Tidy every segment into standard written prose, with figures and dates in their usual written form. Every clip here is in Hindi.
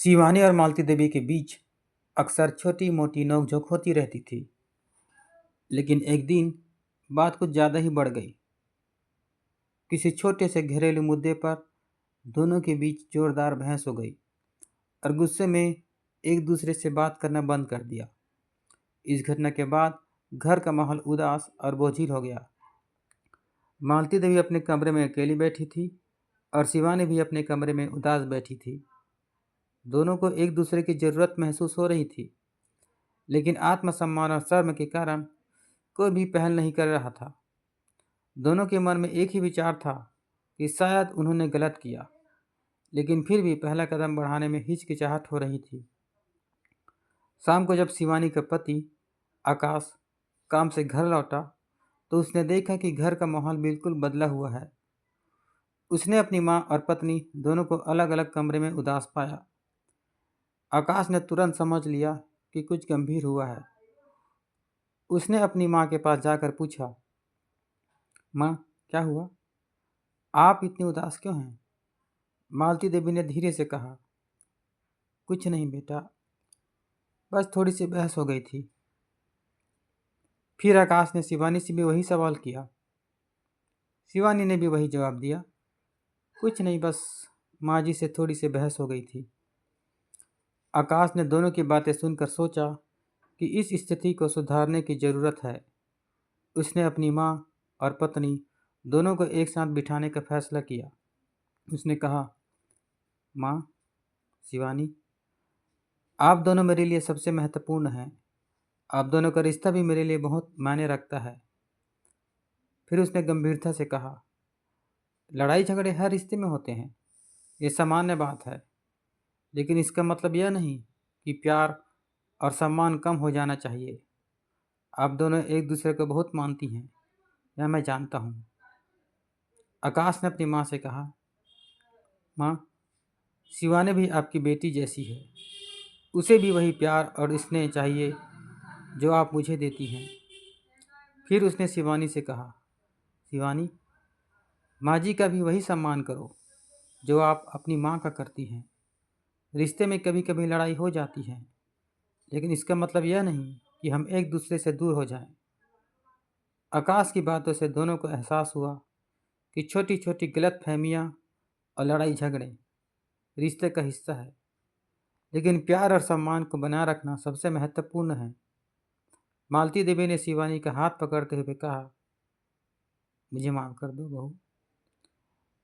शिवानी और मालती देवी के बीच अक्सर छोटी मोटी नोकझोंक होती रहती थी। लेकिन एक दिन बात कुछ ज़्यादा ही बढ़ गई। किसी छोटे से घरेलू मुद्दे पर दोनों के बीच जोरदार बहस हो गई और गुस्से में एक दूसरे से बात करना बंद कर दिया। इस घटना के बाद घर का माहौल उदास और बोझिल हो गया। मालती देवी अपने कमरे में अकेली बैठी थी और शिवानी भी अपने कमरे में उदास बैठी थी। दोनों को एक दूसरे की ज़रूरत महसूस हो रही थी, लेकिन आत्मसम्मान और शर्म के कारण कोई भी पहल नहीं कर रहा था। दोनों के मन में एक ही विचार था कि शायद उन्होंने गलत किया, लेकिन फिर भी पहला कदम बढ़ाने में हिचकिचाहट हो रही थी। शाम को जब शिवानी का पति आकाश काम से घर लौटा तो उसने देखा कि घर का माहौल बिल्कुल बदला हुआ है। उसने अपनी माँ और पत्नी दोनों को अलग अलग कमरे में उदास पाया। आकाश ने तुरंत समझ लिया कि कुछ गंभीर हुआ है। उसने अपनी माँ के पास जाकर पूछा, माँ, क्या हुआ? आप इतनी उदास क्यों हैं? मालती देवी ने धीरे से कहा, कुछ नहीं बेटा, बस थोड़ी सी बहस हो गई थी। फिर आकाश ने शिवानी से भी वही सवाल किया। शिवानी ने भी वही जवाब दिया, कुछ नहीं, बस माँ जी से थोड़ी सी बहस हो गई थी। आकाश ने दोनों की बातें सुनकर सोचा कि इस स्थिति को सुधारने की ज़रूरत है। उसने अपनी माँ और पत्नी दोनों को एक साथ बिठाने का फैसला किया। उसने कहा, माँ, शिवानी, आप दोनों मेरे लिए सबसे महत्वपूर्ण हैं। आप दोनों का रिश्ता भी मेरे लिए बहुत मायने रखता है। फिर उसने गंभीरता से कहा, लड़ाई झगड़े हर रिश्ते में होते हैं, ये सामान्य बात है, लेकिन इसका मतलब यह नहीं कि प्यार और सम्मान कम हो जाना चाहिए। आप दोनों एक दूसरे को बहुत मानती हैं, यह मैं जानता हूँ। आकाश ने अपनी माँ से कहा, माँ, शिवानी भी आपकी बेटी जैसी है। उसे भी वही प्यार और स्नेह चाहिए जो आप मुझे देती हैं। फिर उसने शिवानी से कहा, शिवानी, माँ जी का भी वही सम्मान करो जो आप अपनी माँ का करती हैं। रिश्ते में कभी कभी लड़ाई हो जाती है, लेकिन इसका मतलब यह नहीं कि हम एक दूसरे से दूर हो जाएं। आकाश की बातों से दोनों को एहसास हुआ कि छोटी छोटी गलत फहमियाँ और लड़ाई झगड़े रिश्ते का हिस्सा है, लेकिन प्यार और सम्मान को बनाए रखना सबसे महत्वपूर्ण है। मालती देवी ने शिवानी का हाथ पकड़ते हुए कहा, मुझे माफ़ कर दो बहू,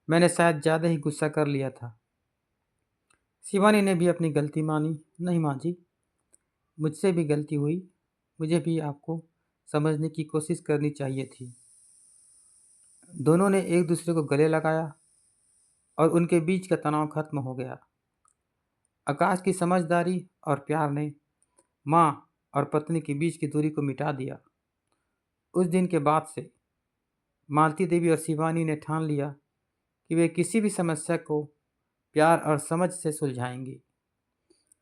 मैंने शायद ज़्यादा ही गुस्सा कर लिया था। शिवानी ने भी अपनी गलती मानी, नहीं माँ जी, मुझसे भी गलती हुई, मुझे भी आपको समझने की कोशिश करनी चाहिए थी। दोनों ने एक दूसरे को गले लगाया और उनके बीच का तनाव खत्म हो गया। आकाश की समझदारी और प्यार ने माँ और पत्नी के बीच की दूरी को मिटा दिया। उस दिन के बाद से मालती देवी और शिवानी ने ठान लिया कि वे किसी भी समस्या को प्यार और समझ से सुलझाएंगी।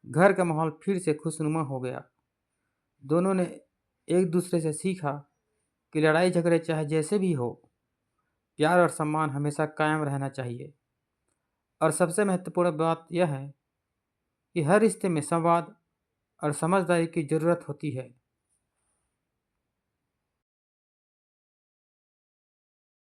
घर का माहौल फिर से खुशनुमा हो गया। दोनों ने एक दूसरे से सीखा कि लड़ाई झगड़े चाहे जैसे भी हो, प्यार और सम्मान हमेशा कायम रहना चाहिए। और सबसे महत्वपूर्ण बात यह है कि हर रिश्ते में संवाद और समझदारी की ज़रूरत होती है।